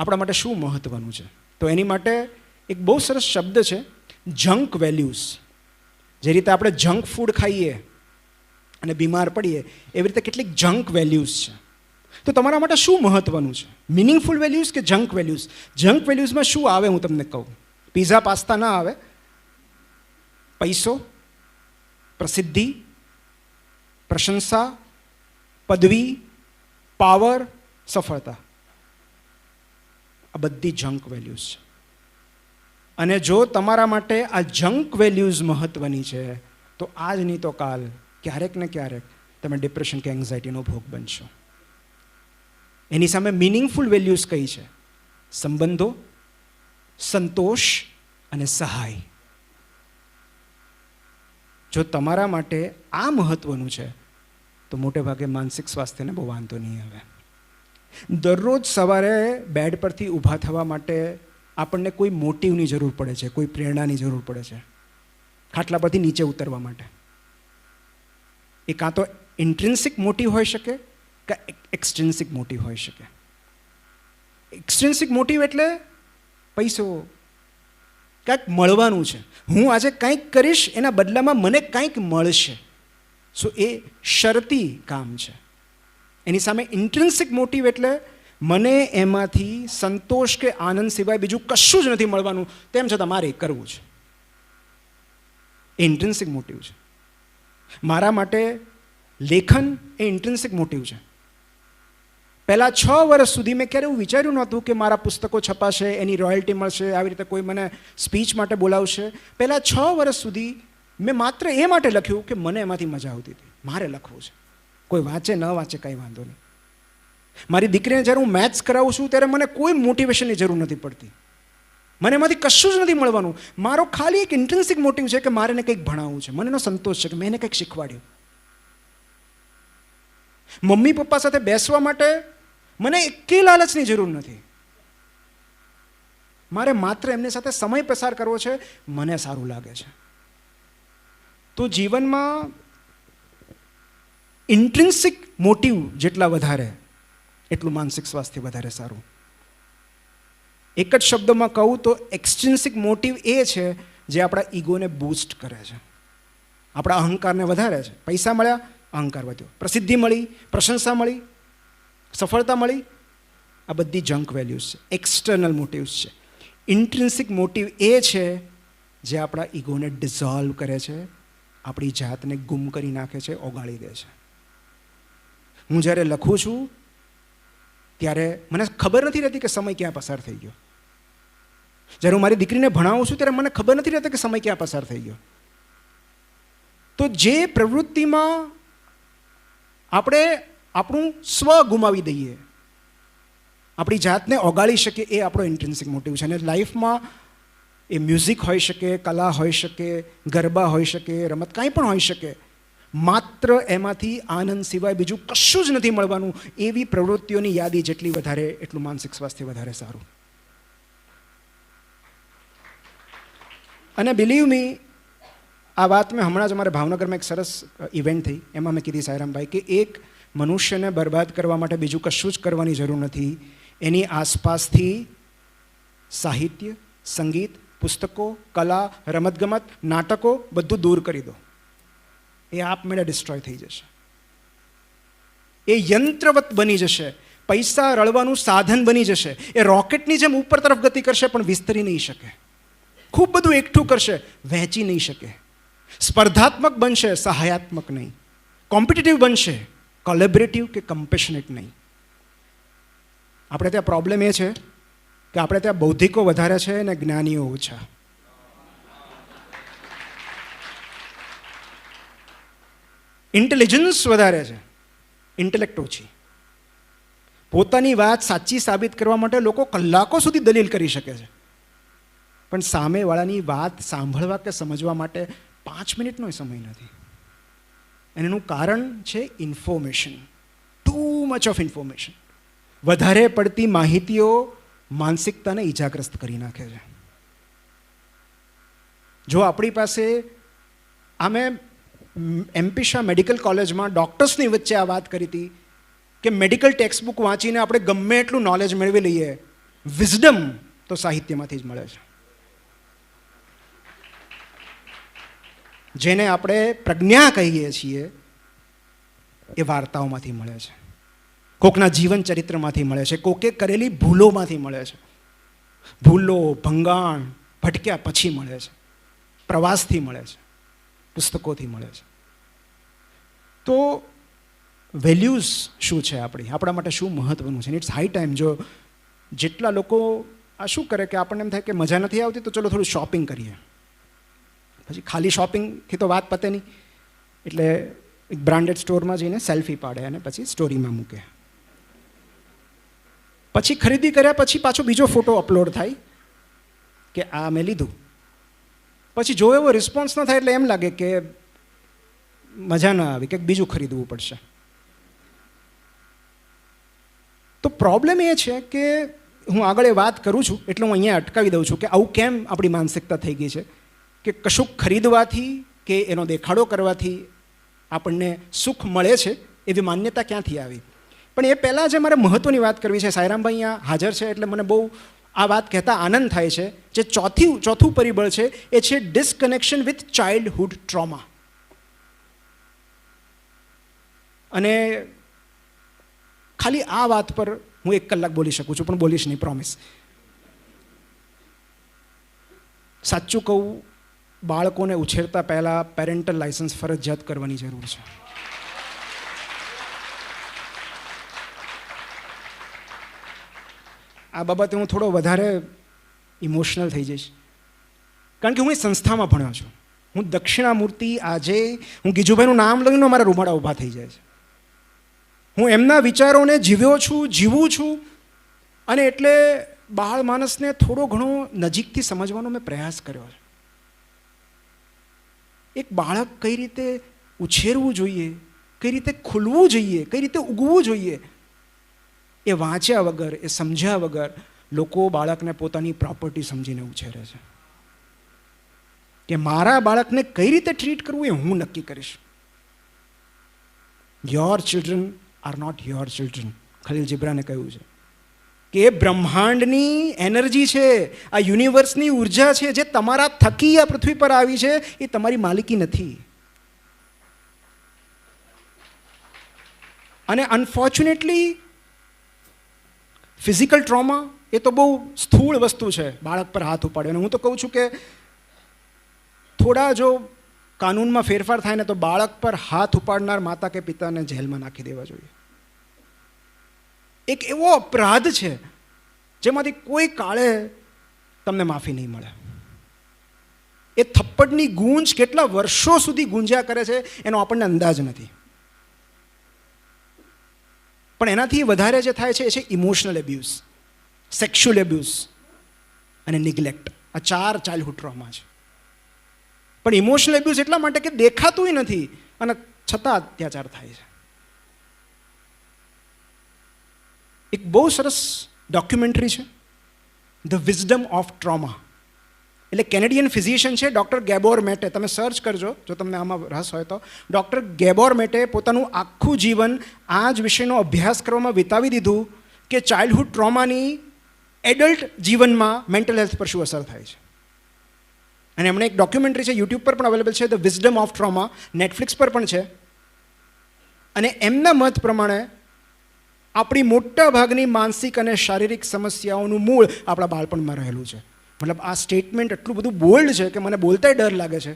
આપણા માટે શું મહત્ત્વનું છે. તો એની માટે એક બહુ સરસ શબ્દ છે, જંક વેલ્યુઝ. જે રીતે આપણે જંક ફૂડ ખાઈએ અને બીમાર પડીએ, એવી રીતે કેટલીક જંક વેલ્યુઝ છે. તો તમારા માટે શું મહત્ત્વનું છે, મિનિંગફુલ વેલ્યુઝ કે જંક વેલ્યુઝ? જંક વેલ્યુઝમાં શું આવે હું તમને કહું. પીઝા પાસ્તા ના આવે. પૈસો, પ્રસિદ્ધિ, પ્રશંસા, પદવી, પાવર, સફળતા, આ બધી જંક વેલ્યુઝ છે. અને જો તમારા માટે આ જંક વેલ્યુઝ મહત્ત્વની છે તો આજ નહીં તો કાલ ક્યારેક ને ક્યારેક તમે ડિપ્રેશન કે એન્ઝાયટીનો ભોગ બનશો. એની સામે મિનિંગફુલ વેલ્યુઝ કઈ છે? સંબંધો, સંતોષ અને સહાય. જો તમારા માટે આ મહત્ત્વનું છે તો મોટે ભાગે માનસિક સ્વાસ્થ્યને બહુ વાંધો નહીં આવે. દરરોજ સવારે બેડ પરથી ઊભા થવા માટે આપણને કોઈ મોટિવની જરૂર પડે છે, કોઈ પ્રેરણાની જરૂર પડે છે ખાટલા પરથી નીચે ઉતરવા માટે. એ કાં તો ઇન્ટ્રિન્સિક મોટિવ હોઈ શકે કે એક્સટ્રિન્સિક મોટિવ હોઈ શકે. એક્સટ્રિન્સિક મોટિવ એટલે પૈસો, કાંઈક મળવાનું છે, હું આજે કંઈક કરીશ એના બદલામાં મને કંઈક મળશે. સો એ શરતી કામ છે. એની સામે ઇન્ટ્રિન્સિક મોટિવ એટલે મને એમાંથી સંતોષ કે આનંદ સિવાય બીજું કશું જ નથી મળવાનું, તેમ છતાં મારે કરવું છે. એ ઇન્ટ્રિન્સિક મોટિવ છે. મારા માટે લેખન એ ઇન્ટ્રિન્સિક મોટિવ છે. પહેલાં 6 વર્ષ સુધી મેં ક્યારે એવું વિચાર્યું નહોતું કે મારા પુસ્તકો છપાશે, એની રોયલ્ટી મળશે, આવી રીતે કોઈ મને સ્પીચ માટે બોલાવશે. પહેલાં 6 વર્ષ સુધી મેં માત્ર એ માટે લખ્યું કે મને એમાંથી મજા આવતી હતી. મારે લખવું છે, કોઈ વાંચે ન વાંચે કંઈ વાંધો નહીં. મારી દીકરીને જ્યારે હું મેથ્સ કરાવું છું ત્યારે મને કોઈ મોટિવેશનની જરૂર નથી પડતી. મને એમાંથી કશું જ નથી મળવાનું. મારો ખાલી એક ઇન્ટ્રિન્સિક મોટિવ છે કે મારે એને કંઈક ભણાવવું છે, મને એનો સંતોષ છે કે મેં એને કંઈક શીખવાડ્યું. મમ્મી પપ્પા સાથે બેસવા માટે મને એકેય લાલચની જરૂર નથી. મારે માત્ર એમની સાથે સમય પસાર કરવો છે, મને સારું લાગે છે. તો જીવનમાં ઇન્ટ્રિન્સિક મોટિવ જેટલા વધારે એટલું માનસિક સ્વાસ્થ્ય વધારે સારું. એક જ શબ્દમાં કહું તો એક્સટ્રિન્સિક મોટિવ એ છે જે આપણા ઈગોને બૂસ્ટ કરે છે, આપણા અહંકારને વધારે છે. પૈસા મળ્યા, અહંકાર વધ્યો. પ્રસિદ્ધિ મળી, પ્રશંસા મળી, સફળતા મળી, આ બધી જંક વેલ્યુઝ છે, એક્સટર્નલ મોટિવ્સ છે. ઇન્ટ્રિન્સિક મોટિવ એ છે જે આપણા ઈગોને ડિઝોલ્વ કરે છે, આપણી જાતને ગુમ કરી નાખે છે, ઓગાળી દે છે. હું જ્યારે લખું છું ત્યારે મને ખબર નથી રહેતી કે સમય ક્યાં પસાર થઈ ગયો. જ્યારે હું મારી દીકરીને ભણાવું છું ત્યારે મને ખબર નથી રહેતી કે સમય ક્યાં પસાર થઈ ગયો. તો જે પ્રવૃત્તિમાં આપણે આપણું સ્વ ગુમાવી દઈએ, આપણી જાતને ઓગાળી શકીએ, એ આપણો ઇન્ટ્રિન્સિક મોટિવ છે. અને લાઈફમાં એ મ્યુઝિક હોઈ શકે, કલા હોઈ શકે, ગરબા હોઈ શકે, રમત કાંઈ પણ હોઈ શકે, માત્ર એમાંથી આનંદ સિવાય બીજું કશું જ નથી મળવાનું. એવી પ્રવૃત્તિઓની યાદી જેટલી વધારે એટલું માનસિક સ્વાસ્થ્ય વધારે સારું. અને બિલીવ મી, આ વાત મેં હમણાં જ અમારે ભાવનગરમાં એક સરસ ઇવેન્ટ થઈ, એમાં મેં કીધી સાયરામભાઈ કે એક મનુષ્યને બરબાદ કરવા માટે બીજું કશું જ કરવાની જરૂર નથી. એની આસપાસથી સાહિત્ય, સંગીત, પુસ્તકો, કલા, રમતગમત, નાટકો બધું દૂર કરી દો. એ આપમેળે ડિસ્ટ્રોય થઈ જશે. એ યંત્રવત બની જશે, પૈસા રળવાનું સાધન બની જશે. એ રોકેટની જેમ ઉપર તરફ ગતિ કરશે પણ વિસ્તરી નહીં શકે. ખૂબ બધું એકઠું કરશે, વહેંચી નહીં શકે. સ્પર્ધાત્મક બનશે, સહાયાત્મક નહીં. કોમ્પિટિટિવ બનશે, કોલેબરેટિવ કે કમ્પેશનેટ નહીં. આપણે ત્યાં પ્રોબ્લેમ એ છે કે આપણે ત્યાં બૌદ્ધિકો વધારે છે અને જ્ઞાનીઓ ઓછા. ઇન્ટેલિજન્સ વધારે છે, ઇન્ટેલેક્ટ ઓછી. પોતાની વાત સાચી સાબિત કરવા માટે લોકો કલાકો સુધી દલીલ કરી શકે છે, પણ સામેવાળાની વાત સાંભળવા કે સમજવા માટે 5 મિનિટનો સમય નથી. એનું કારણ છે information, too much of information. વધારે પડતી માહિતીઓ માનસિકતાને ઈજાગ્રસ્ત કરી નાખે છે. જો આપણી પાસે, અમે એમપી શાહ મેડિકલ કોલેજમાં ડૉક્ટર્સની વચ્ચે આ વાત કરી હતી કે મેડિકલ ટેક્સ્ટ બુક વાંચીને આપણે ગમે એટલું નોલેજ મેળવી લઈએ વિઝડમ તો સાહિત્યમાંથી જ મળે છે. જેને આપણે પ્રજ્ઞા કહીએ છીએ એ વાર્તાઓમાંથી મળે છે, કોકના જીવન ચરિત્રમાંથી મળે છે, કોકે કરેલી ભૂલોમાંથી મળે છે. ભૂલો, ભંગાણ, ભટક્યા પછી મળે છે, પ્રવાસથી મળે છે, પુસ્તકોથી મળે છે. તો વેલ્યુઝ શું છે આપણા માટે શું મહત્વનું છે? It's high time. જો જેટલા લોકો આ શું કરે કે આપણને એમ થાય કે મજા નથી આવતી તો ચલો થોડું શોપિંગ કરીએ, પછી ખાલી શોપિંગથી તો વાત પતે નહીં, એટલે એક બ્રાન્ડેડ સ્ટોરમાં જઈને સેલ્ફી પાડે અને પછી સ્ટોરીમાં મૂકે. પછી ખરીદી કર્યા પછી પાછો બીજો ફોટો અપલોડ થાય કે આ મેં લીધું. પછી જો એવો રિસ્પોન્સ ન થાય એટલે એમ લાગે કે મજા ન આવી, કંઈક બીજું ખરીદવું પડશે. તો પ્રોબ્લેમ એ છે કે હું આગળ એ વાત કરું છું એટલે હું અહીંયા અટકાવી દઉં છું કે આવું કેમ આપણી માનસિકતા થઈ ગઈ છે કે કશુંક ખરીદવાથી કે એનો દેખાડો કરવાથી આપણને સુખ મળે છે, એવી માન્યતા ક્યાંથી આવી? પણ એ પહેલાં જે મારે મહત્ત્વની વાત કરવી છે, સાયરામભાઈ અહીંયા હાજર છે એટલે મને બહુ આ વાત કહેતા આનંદ થાય છે. જે ચોથું પરિબળ છે એ છે ડિસકનેક્શન વિથ ચાઇલ્ડહુડ ટ્રોમા. અને ખાલી આ વાત પર હું 1 કલાક બોલી શકું છું, પણ બોલીશ નહીં, પ્રોમિસ. સાચું કહું, બાળકોને ઉછેરતા પહેલાં પેરેન્ટલ લાયસન્સ ફરજિયાત કરવાની જરૂર છે. આ બાબતે હું થોડો વધારે ઇમોશનલ થઈ જઈશ, કારણ કે હું એ સંસ્થામાં ભણ્યો છું. હું દક્ષિણામૂર્તિ, આજે હું ગીજુભાઈનું નામ લઈને મારા રૂમાડા ઊભા થઈ જાય છે. હું એમના વિચારોને જીવ્યો છું, જીવું છું, અને એટલે બાળ માનસને થોડો ઘણો નજીકથી સમજવાનો મેં પ્રયાસ કર્યો છે. એક બાળક કઈ રીતે ઉછેરવું જોઈએ, કઈ રીતે ખુલવું જોઈએ, કઈ રીતે ઉગવું જોઈએ, એ વાંચ્યા વગર, એ સમજ્યા વગર લોકો બાળકને પોતાની પ્રોપર્ટી સમજીને ઉછેરે છે. કે મારા બાળકને કઈ રીતે ટ્રીટ કરવું એ હું નક્કી કરીશ. Your children are not your children, Khalil જીબ્રાને કહ્યું છે કે એ બ્રહ્માંડની એનર્જી છે, આ યુનિવર્સની ઉર્જા છે, જે તમારા થકી આ પૃથ્વી પર આવી છે, એ તમારી માલિકી નથી. અને અનફોર્ચ્યુનેટલી ફિઝિકલ ટ્રોમા એ તો બહુ સ્થૂળ વસ્તુ છે, બાળક પર હાથ ઉપાડ્યો. અને હું તો કહું છું કે થોડા જો કાનૂનમાં ફેરફાર થાય ને તો બાળક પર હાથ ઉપાડનાર માતા કે પિતાને જેલમાં નાખી દેવા જોઈએ. એક એવો અપરાધ છે જેમાંથી કોઈ કાળે તમને માફી નહીં મળે. એ થપ્પડની ગૂંજ કેટલા વર્ષો સુધી ગુંજ્યા કરે છે એનો આપણને અંદાજ નથી. પણ એનાથી વધારે જે થાય છે એ છે ઇમોશનલ એબ્યુઝ, સેક્સ્યુઅલ એબ્યુઝ અને નિગ્લેક્ટ. આ 4 ચાઇલ્ડહુડ ટ્રોમા છે. પણ ઇમોશનલ એબ્યુઝ એટલા માટે કે દેખાતું નથી અને છતાં અત્યાચાર થાય છે. એક બહુ સરસ ડોક્યુમેન્ટરી છે, ધ વિઝડમ ઓફ ટ્રોમા. એટલે કેનેડિયન ફિઝિશિયન છે ડૉક્ટર ગેબોર મેટે, તમે સર્ચ કરજો જો તમને આમાં રસ હોય તો. ડૉક્ટર ગેબોર મેટે પોતાનું આખું જીવન આ જ વિષયનો અભ્યાસ કરવામાં વિતાવી દીધું કે ચાઇલ્ડહુડ ટ્રોમાની એડલ્ટ જીવનમાં મેન્ટલ હેલ્થ પર શું અસર થાય છે. અને એમણે એક ડોક્યુમેન્ટરી છે, યુટ્યુબ પર પણ અવેલેબલ છે, the wisdom of trauma, Netflix પર પણ છે. અને એમના મત પ્રમાણે આપણી મોટા ભાગની માનસિક અને શારીરિક સમસ્યાઓનું મૂળ આપણા બાળપણમાં રહેલું છે. મતલબ આ સ્ટેટમેન્ટ એટલું બધું બોલ્ડ છે કે મને બોલતાય ડર લાગે છે.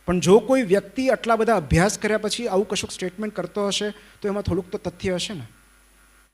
પણ જો કોઈ વ્યક્તિ આટલા બધા અભ્યાસ કર્યા પછી આવું કશુંક સ્ટેટમેન્ટ કરતો હશે તો એમાં થોડુંક તો તથ્ય હશે ને.